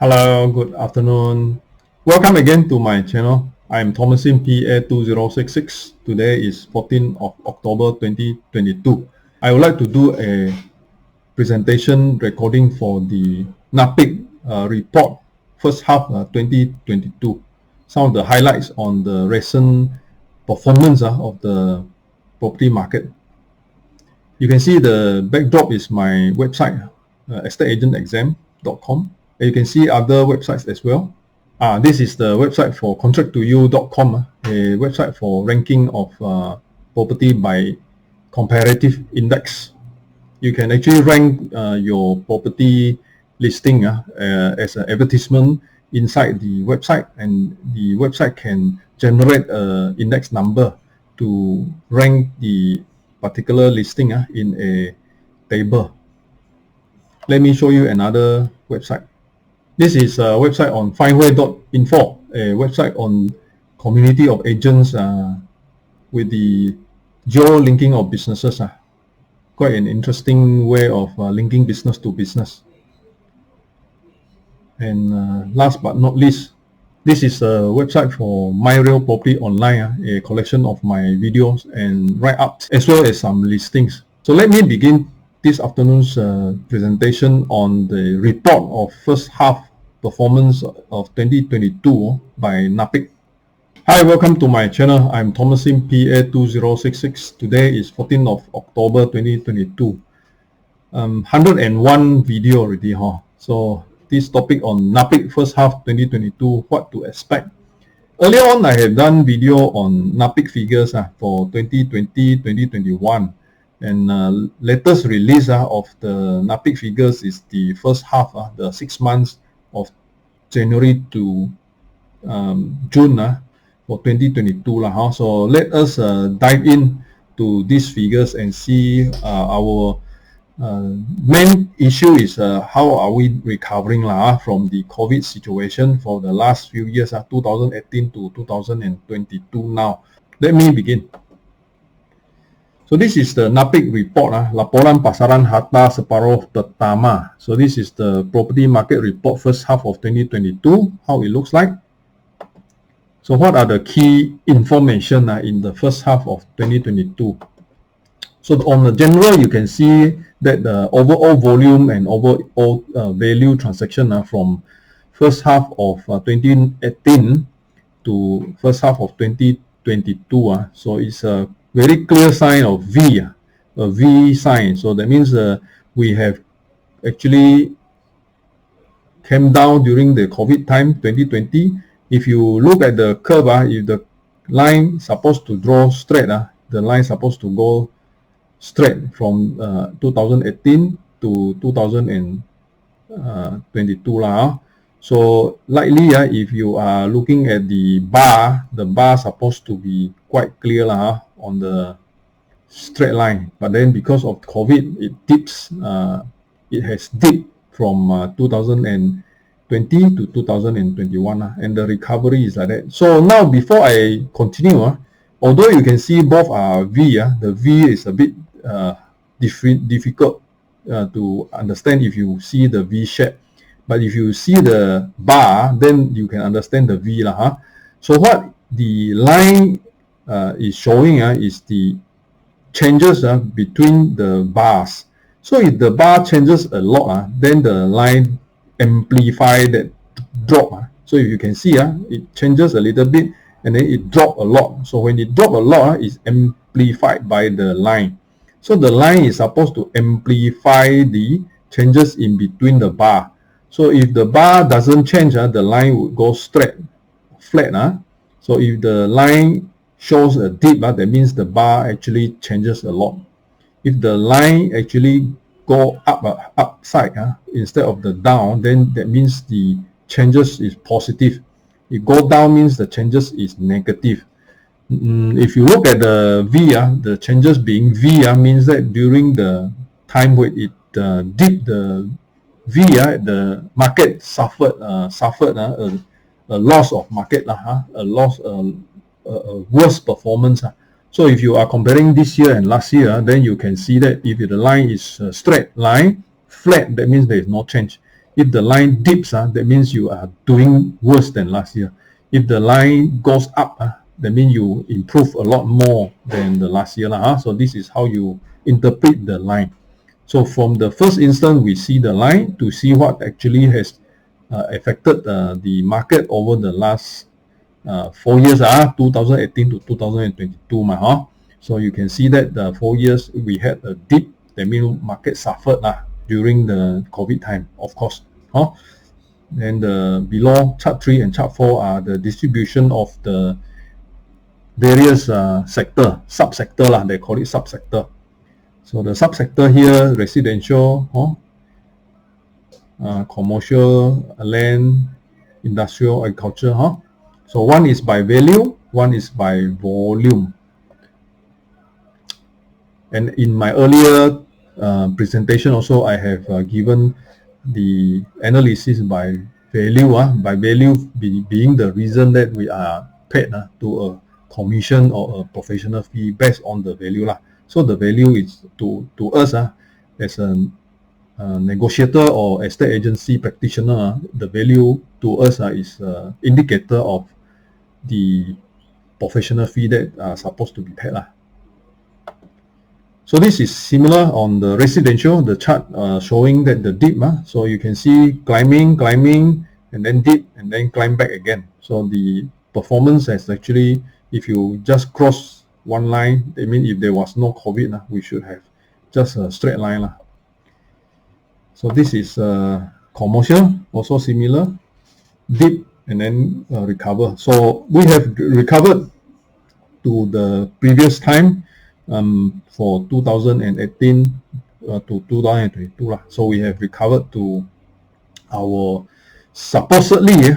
Hello, good afternoon. Welcome again to my channel. I'm Thomasin PA2066. Today is 14th of October 2022. I would like to do a presentation recording for the NAPIC report first half 2022. Some of the highlights on the recent performance of the property market. You can see the backdrop is my website, estateagentexam.com. You can see other websites as well. This is the website for contract2you.com, a website for ranking of property by comparative index. You can actually rank your property listing as an advertisement inside the website, and the website can generate an index number to rank the particular listing in a table. Let me show you another website. This is a website on findway.info, a website on community of agents with the geo-linking of businesses. Quite an interesting way of linking business to business. And last but not least, this is a website for My Real Property Online, a collection of my videos and write-ups, as well as some listings. So let me begin this afternoon's presentation on the report of first half performance of 2022 by NAPIC. Hi, welcome to my channel. I'm Thomasin PA2066. Today is 14th of October 2022. 101 video already. So this topic on NAPIC first half 2022, what to expect. Earlier on, I have done video on NAPIC figures for 2020, 2021. And latest release of the NAPIC figures is the first half, the 6 months of January to June for 2022. So let us dive in to these figures and see our main issue is how are we recovering from the COVID situation for the last few years, 2018 to 2022 now. Let me begin. So this is the NAPIC report, Laporan Pasaran Harta Separuh Pertama. So this is the property market report first half of 2022, how it looks like. So what are the key information in the first half of 2022? So on the general, you can see that the overall volume and overall value transaction from first half of 2018 to first half of 2022. So it's a very clear sign of V, a V sign. So that means we have actually came down during the COVID time, 2020. If you look at the curve, if the line supposed to draw straight, the line supposed to go straight from 2018 to 2022. So likely, if you are looking at the bar supposed to be quite clear on the straight line. But then because of COVID, it dips. It has dipped from 2020 to 2021, and the recovery is like that. So now, before I continue, although you can see both are V, the V is a bit difficult to understand if you see the V shape. But if you see the bar, then you can understand the V. So what the line is showing is the changes between the bars. So if the bar changes a lot, then the line amplify that drop. So if you can see, it changes a little bit and then it drop a lot. So when it drop a lot, it's amplified by the line. So the line is supposed to amplify the changes in between the bar. So if the bar doesn't change, the line would go straight, flat. So if the line shows a dip, that means the bar actually changes a lot. If the line actually go up, upside instead of the down, then that means the changes is positive. If go down means the changes is negative. If you look at the V, the changes being V means that during the time when it dipped, the V, the market suffered a loss of market, a loss, a worse performance. So if you are comparing this year and last year, then you can see that if the line is a straight line, flat, that means there is no change. If the line dips, that means you are doing worse than last year. If the line goes up, that means you improve a lot more than the last year. So this is how you interpret the line. So from the first instance, we see the line to see what actually has affected the market over the last 4 years, 2018 to 2022. So you can see that the 4 years we had a dip. That means market suffered during the COVID time, of course. Then the below chart 3 and chart 4 are the distribution of the various subsector, they call it subsector. So the subsector here, residential, commercial, land, industrial, agriculture. So one is by value, one is by volume. And in my earlier presentation also, I have given the analysis by value, being the reason that we are paid to a commission or a professional fee based on the value. So the value is to us as a negotiator or estate agency practitioner, the value to us is an indicator of the professional fee that are supposed to be paid. So this is similar on the residential, the chart showing that the dip. So you can see climbing, and then dip, and then climb back again. So the performance has actually, if you just cross one line, I mean if there was no COVID, we should have just a straight line. So this is commercial, also similar, dip and then recover. So we have recovered to the previous time for 2018 to 2022. So we have recovered to our supposedly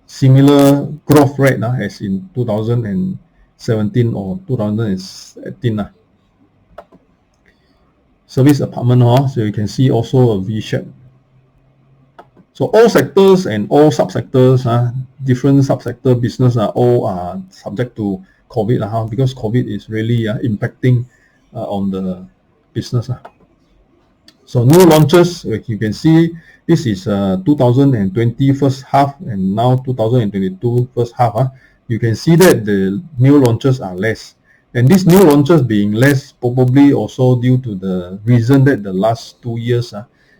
similar growth rate as in 2017 or 2018. Service apartment, so you can see also a V-shape. So all sectors and all subsectors, different subsector business all are subject to COVID because COVID is really impacting on the business. So new launches, like you can see, this is 2020 first half and now 2022 first half. You can see that the new launches are less. And these new launches being less probably also due to the reason that the last 2 years,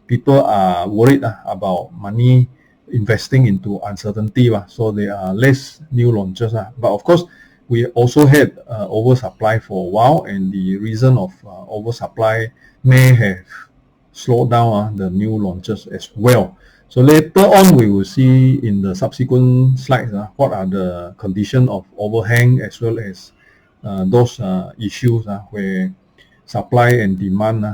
people are worried about money investing into uncertainty. So there are less new launches. But of course, we also had oversupply for a while, and the reason of oversupply may have slowed down the new launches as well. So later on, we will see in the subsequent slides what are the conditions of overhang as well as those issues where supply and demand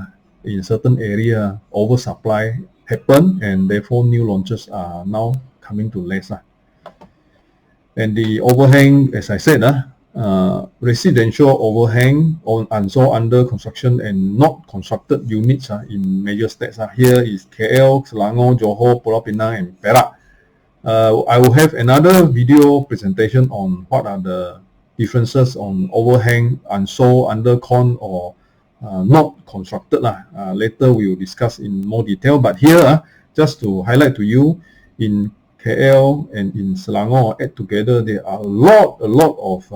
in certain area oversupply happen, and therefore new launches are now coming to less. And the overhang, as I said, residential overhang on unsold under construction and not constructed units in major states. Here is KL, Selangor, Johor, Pulau Pinang, and Perak. I will have another video presentation on what are the differences on overhang, unsold, under con, or not constructed. Later we will discuss in more detail, but here just to highlight to you, in KL and in Selangor add together, there are a lot of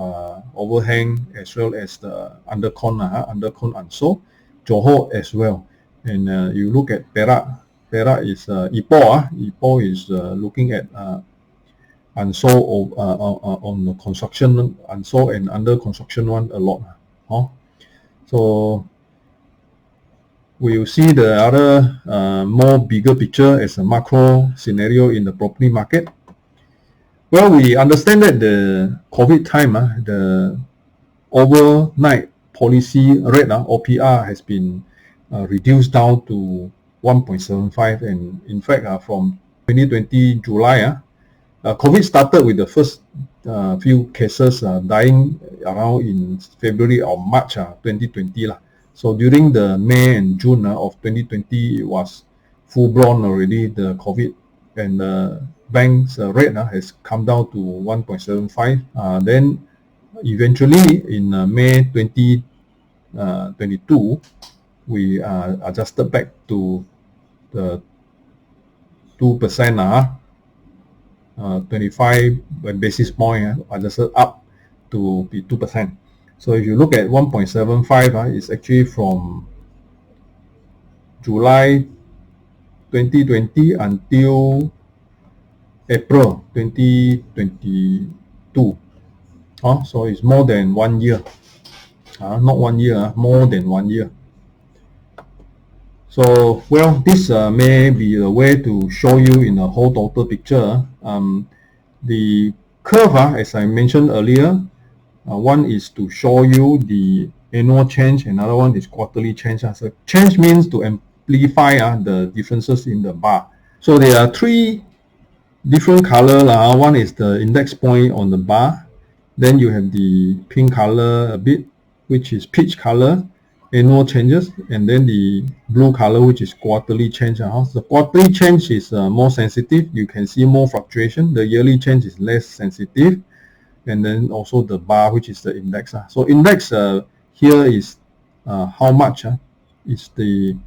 overhang as well as the undercon unsold, Johor as well. And you look at Perak is Ipoh is looking at unsold on the construction, unsold and under construction one a lot. So we will see the other more bigger picture as a macro scenario in the property market. Well, we understand that the COVID time, the overnight policy rate, OPR, has been reduced down to 1.75, and in fact from 2020 July, COVID started with the first few cases dying around in February or March 2020. So during the May and June of 2020, it was full-blown already, the COVID, and the bank's rate has come down to 1.75. Then eventually in May 2022, we adjusted back to the 2%, 25 basis point, adjusted up to be 2%. So if you look at 1.75, it's actually from July 2020 until April 2022. So it's more than 1 year. Not 1 year, more than 1 year. So, well, this may be a way to show you in a whole total picture. The curve, as I mentioned earlier, one is to show you the annual change, another one is quarterly change. So change means to amplify the differences in the bar. So there are three different color. One is the index point on the bar. Then you have the pink color a bit, which is peach color, annual changes, and then the blue color, which is quarterly change. The quarterly change is more sensitive. You can see more fluctuation. The yearly change is less sensitive. And then also the bar, which is the index. So index here is how much is the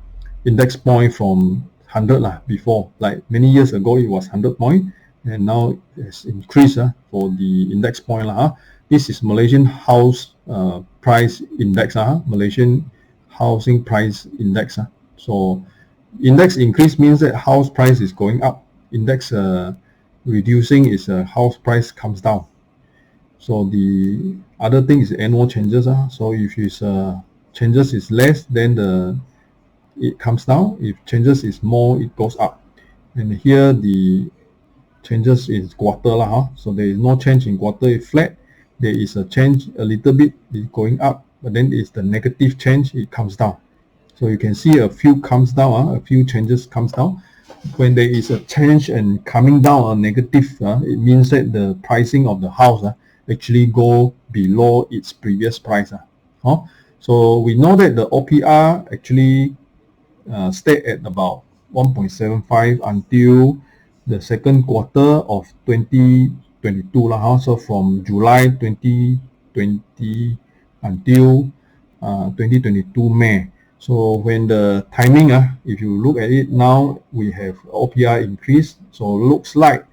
index point from 100 before. Like many years ago, it was 100 point, and now it has increased for the index point. This is Malaysian house price index, Malaysian housing price index. So index increase means that house price is going up. Index reducing is house price comes down. So the other thing is annual changes. So if it's changes is less, then it comes down. If changes is more, it goes up. And here the changes is quarter. So there is no change in quarter, it's flat. There is a change a little bit, it's going up, but then it's the negative change, it comes down. So you can see a few comes down, a few changes comes down. When there is a change and coming down a negative, it means that the pricing of the house actually go below its previous price. So we know that the OPR actually stayed at about 1.75 until the second quarter of 2022. So from July 2020 until 2022 May. So when the timing, if you look at it now, we have OPR increase. So looks like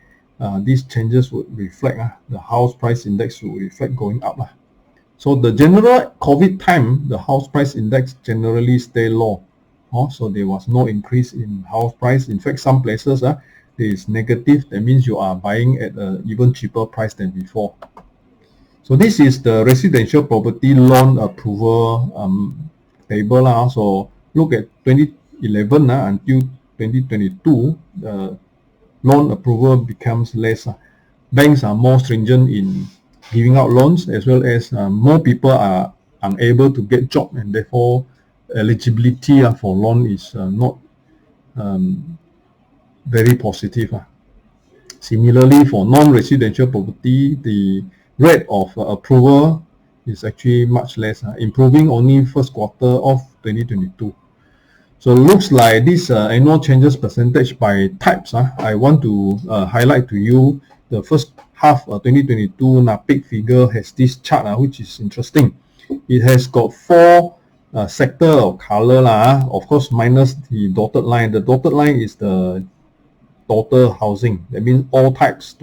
these changes would reflect, the house price index will reflect going up. So the general COVID time, the house price index generally stay low. So there was no increase in house price. In fact, some places there is negative. That means you are buying at an even cheaper price than before. So this is the residential property loan approval table. So look at 2011 until 2022, the loan approval becomes less. Banks are more stringent in giving out loans, as well as more people are unable to get job, and therefore eligibility for loan is not very positive. Similarly, for non-residential property, the rate of approval is actually much less, improving only first quarter of 2022. So it looks like this annual changes percentage by types. I want to highlight to you the first half of 2022 NAPIC figure has this chart, which is interesting. It has got four sector of color, of course, minus the dotted line. The dotted line is the total housing. That means all types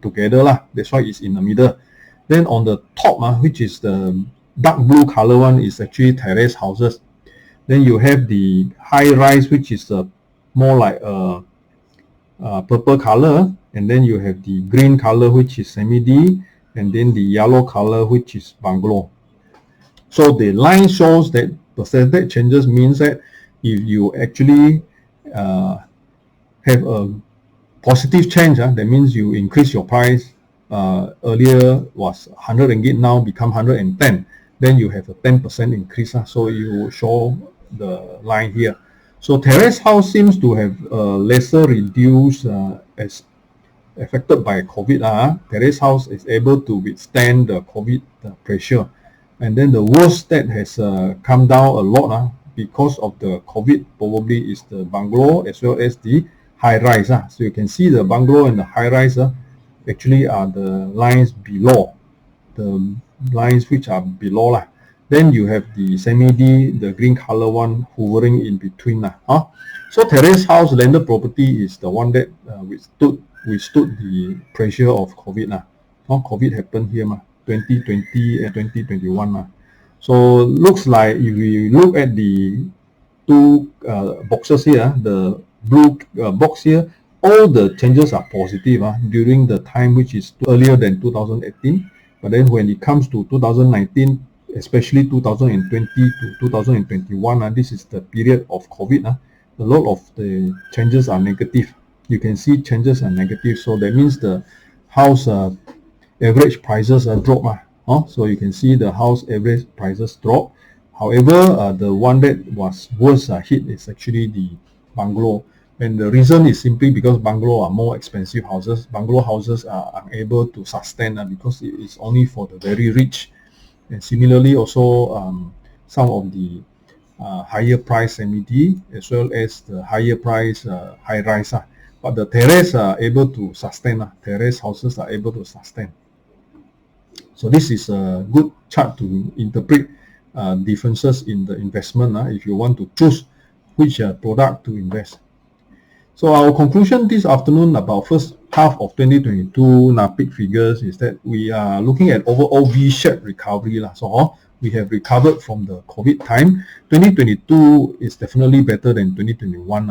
together. That's why it's in the middle. Then on the top, which is the dark blue color one, is actually terrace houses. Then you have the high rise, which is more like a purple color, and then you have the green color, which is semi-D, and then the yellow color, which is bungalow. So the line shows that percentage changes means that if you actually have a positive change, that means you increase your price. Earlier was 100 ringgit, now become 110. Then you have a 10% increase. So you show the line here. So terrace house seems to have lesser reduced as affected by COVID. Terrace house is able to withstand the COVID pressure. And then the worst that has come down a lot because of the COVID probably is the bungalow as well as the high rise. So you can see the bungalow and the high rise actually are the lines below, the lines which are below. Then you have the semi-D, the green color one hovering in between. So terrace house landed property is the one that withstood the pressure of COVID. COVID happened here, 2020 and 2021. So looks like if we look at the two boxes here, the blue box here, all the changes are positive during the time which is earlier than 2018. But then when it comes to 2019, especially 2020 to 2021, this is the period of COVID. A lot of the changes are negative. You can see changes are negative. So that means the house average prices drop. So you can see the house average prices drop. However, the one that was worse hit is actually the bungalow. And the reason is simply because bungalow are more expensive houses. Bungalow houses are unable to sustain because it is only for the very rich. And similarly, also some of the higher price MED as well as the higher price high rise. But the terrace are able to sustain. Terrace houses are able to sustain. So this is a good chart to interpret differences in the investment if you want to choose which product to invest. So our conclusion this afternoon about first half of 2022 NAPIC figures is that we are looking at overall V-shaped recovery. So we have recovered from the COVID time. 2022 is definitely better than 2021.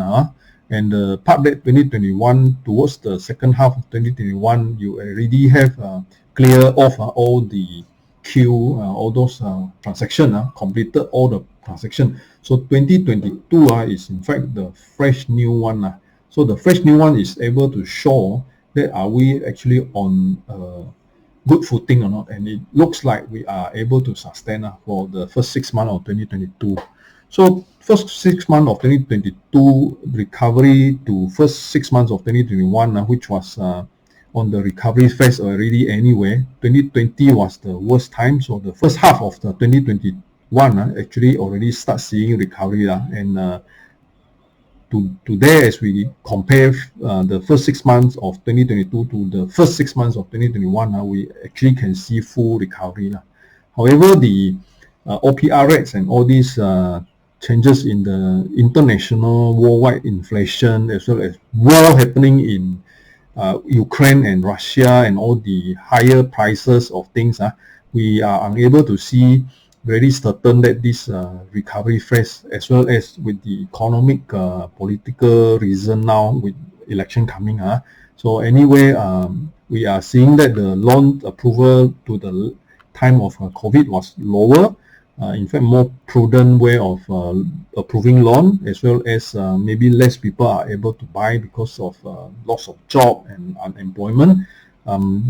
And the part that 2021 towards the second half of 2021, you already have clear off all the queue, all those transactions, completed all the transaction. So 2022 is in fact the fresh new one. So the fresh new one is able to show that are we actually on good footing or not, and it looks like we are able to sustain for the first 6 months of 2022. So first 6 months of 2022 recovery to first 6 months of 2021, which was on the recovery phase already anyway. 2020 was the worst time, so the first half of the 2021 actually already start seeing recovery and today, as we compare the first 6 months of 2022 to the first 6 months of 2021, we actually can see full recovery. However, the OPR rates and all these changes in the international worldwide inflation, as well as war happening in Ukraine and Russia and all the higher prices of things, we are unable to see very certain that this recovery phase, as well as with the economic political reason now with election coming. So anyway, we are seeing that the loan approval to the time of COVID was lower. In fact, more prudent way of approving loan, as well as maybe less people are able to buy because of loss of job and unemployment.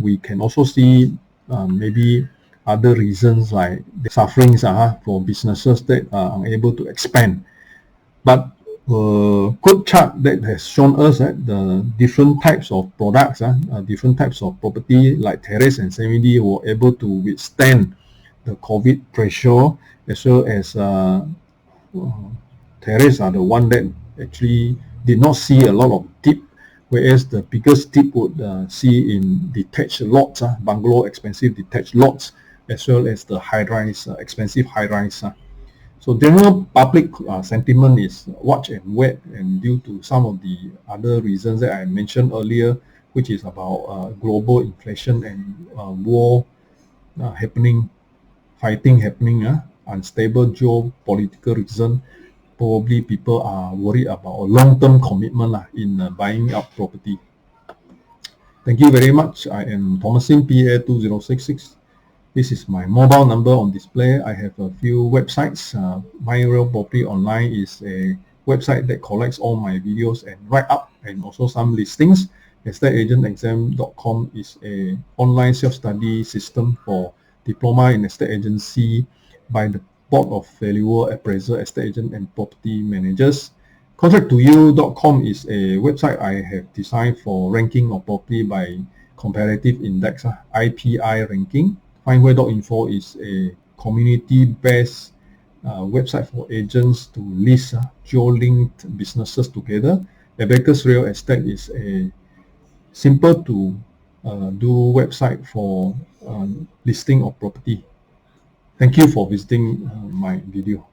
We can also see maybe other reasons like the sufferings for businesses that are unable to expand. But good chart that has shown us that the different types of products, different types of property like terrace and semi-D were able to withstand the COVID pressure, as well as terrace are the one that actually did not see a lot of dip, whereas the biggest dip would see in detached lots, bungalow expensive detached lots, as well as the high-rise, expensive high-rise. So general public sentiment is watch and wait, and due to some of the other reasons that I mentioned earlier, which is about global inflation and war happening, fighting happening, unstable geopolitical reason, probably people are worried about a long-term commitment in buying up property. Thank you very much. I am Thomasin, PA 2066. This is my mobile number on display. I have a few websites. My Real Property Online is a website that collects all my videos and write-up, and also some listings. estateagentexam.com is a online self-study system for diploma in estate agency by the Board of Valuer, Appraiser, Estate Agent and Property Managers. Contract2you.com is a website I have designed for ranking of property by comparative index, IPI ranking. Findware.info is a community-based website for agents to list geo-linked businesses together. Abacus Real Estate is a simple to do website for listing of property. Thank you for visiting my video.